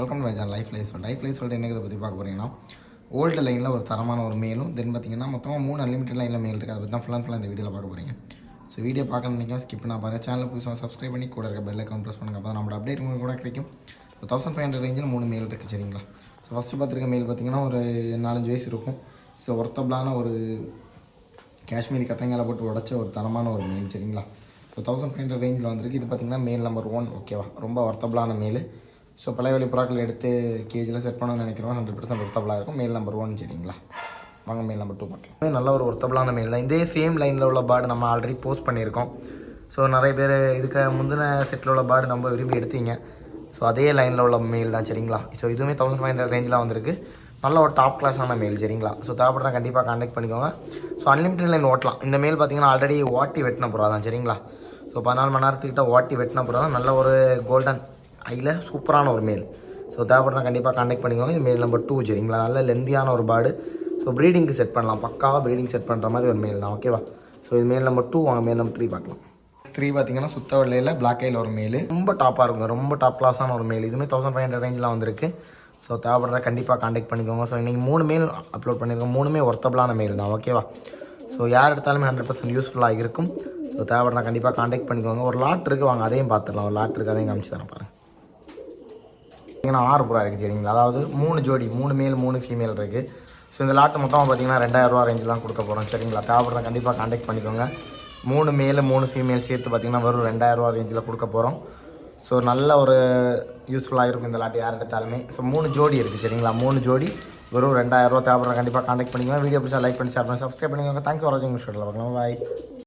Welcome to my channel life life சொல்லிட்டு என்ன இதை பற்றி பார்க்க போகிறீங்கன்னா ஓல்டு லைனில் ஒரு தரமான ஒரு மேலும் தென் பார்த்தீங்கன்னா மொத்தமாக 3 அன்லிமிட்டட் லைனில் மேல் இருக்குது அதை பற்றி தான் ஃபுல்லாக இந்த வீடியோவில் பார்க்க போகிறீங்க. ஸோ வீடியோ பார்க்க நினைக்கிறேன் ஸ்கிப் பண்ணால் பாருங்கள். சேனல் புதுசாக சப்ஸ்கிரைப் பண்ணி கூட இருக்க பெல் ஐக்கான் ப்ரெஸ் பண்ணுங்கள். அப்போ நம்மளோட அப்டேட் உங்களுக்கு கூட கிடைக்கும். 1500 ரேஞ்சில் 3 மேல் இருக்குது சரிங்களா. ஸோ ஃபஸ்ட்டு பார்த்துருக்க மேல் பார்த்தீங்கன்னா ஒரு 4-5 வயசு இருக்கும். ஸோ ஒர்த்தபிளான ஒரு காஷ்மீரி கத்தைங்கால போட்டு உடச்ச ஒரு தரமான ஒரு மேல் சரிங்களா. ஸோ 1500 ரேஞ்சில் வந்திருக்கு. இது பார்த்திங்கன்னா மேல் நம்பர் 1 ஓகேவா, ரொம்ப ஒர்த்தபிளான மேல். ஸோ பழைய வழி புறாக்கள் எடுத்து கேஜில் செட் பண்ணணும்னு நினைக்கிறோம். 100% ஒர்த்தபிளாக இருக்கும். மேல் நம்பர் 1 சரிங்களா. வாங்க மேல் நம்பர் 2 பார்க்கலாம். நல்ல ஒரு ஒர்த்தபிளான மேல் தான். இதே சேம் லைனில் உள்ள பேர்டு நம்ம ஆல்ரெடி போஸ்ட் பண்ணியிருக்கோம். ஸோ நிறைய பேர் இதுக்கு முந்தின செட்டில் உள்ள பேர்டு நம்ம விரும்பி எடுத்தீங்க. ஸோ அதே லைனில் உள்ள மேல் தான் சரிங்களா. ஸோ இதுவுமே 1500 ரேஞ்சில் வந்திருக்கு. நல்ல ஒரு டாப் கிளாஸான மேல் சரிங்களா. ஸோ தேவைப்படுறா கண்டிப்பாக கான்டாக்ட் பண்ணிக்கோங்க. ஸோ அன்லிமிட்டட் லைன் ஓட்டலாம். இந்த மேல் பார்த்தீங்கன்னா ஆல்ரெடி ஓட்டி வெட்டின புறா தான் சரிங்களா. ஸோ 14 மணி நேரத்துக்கிட்ட ஓட்டி வெட்டின புறா தான். நல்ல ஒரு கோல்டன் ஐயில் சூப்பரான ஒரு மேல். ஸோ தேவைப்படுறா கண்டிப்பாக கான்டாக்ட் பண்ணிக்கோங்க. இது மேல் நம்பர் 2 சரிங்களா. நல்ல லெந்தியான ஒரு பேர்டு. ஸோ ப்ரீடிங்க்கு செட் பண்ணலாம். பக்காவாக ப்ரீடிங் செட் பண்ணுற மாதிரி ஒரு மேல் தான் ஓகேவா. ஸோ இது மேல் நம்பர் 2. வாங்க மேல் நம்பர் 3 பார்க்கலாம். 3 பார்த்தீங்கன்னா சுத்த வெள்ளையில் பிளாக் ஐயில் ஒரு மேல். ரொம்ப டாப்பாக இருக்கும். ரொம்ப டாப் கிளாஸான ஒரு மேல். இதுவுமே 1500 ரேஞ்சில் வந்திருக்கு. ஸோ தேவைப்படுறா கண்டிப்பாக கான்டாக்ட் பண்ணிக்கோங்க. ஸோ இன்றைக்கி 3 மேல் அப்லோட் பண்ணியிருக்கோம். 3மே ஒர்த்தபிளான மேல் தான் ஓகேவா. ஸோ யார் எடுத்தாலுமே 100% யூஸ்ஃபுல்லாக இருக்கும். ஸோ தேவைப்படுறா கண்டிப்பாக கான்டாக்ட் பண்ணிக்கோங்க. ஒரு லாட் இருக்குது, வாங்க அதையும் பார்த்துடலாம். ஒரு லாட் இருக்குது, அதையும் காமிச்சு தரேன் பாருங்கள். பார்த்தீங்கன்னா 6 புறா இருக்குது சரிங்களா. அதாவது 3 ஜோடி, 3 மேல் 3 ஃபீமேல் இருக்குது. ஸோ இந்த லாட்டு மொத்தமாக பார்த்தீங்கன்னா 2000 ரூபா ரேஞ்சில் தான் கொடுக்க போகிறோம் சரிங்களா. தேவைப்படுறா கண்டிப்பாக கான்டாக்ட் பண்ணிக்கோங்க. 3 மேல் 3 ஃபீமேல் சேர்த்து பார்த்தீங்கன்னா வெறும் 2000 ரூபா ரேஞ்சில் கொடுக்க போகிறோம். ஸோ நல்ல ஒரு யூஸ்ஃபுல்லாக இருக்கும் இந்த லாட்டு யார் எடுத்தாலுமே. ஸோ 3 ஜோடி இருக்குது சரிங்களா. 3 ஜோடி வெறும் 2000 ரூபா. தேவைப்படுற கண்டிப்பாக கான்டாக்ட் பண்ணிக்கோங்க. வீடியோ பிடிச்சா லைக் பண்ணி ஷேர் பண்ணி சப்ஸ்கிரைப் பண்ணிக்கோங்க. தேங்க்ஸ் ஃபார் வாட்சிங். பார்க்கலாம். பாய்.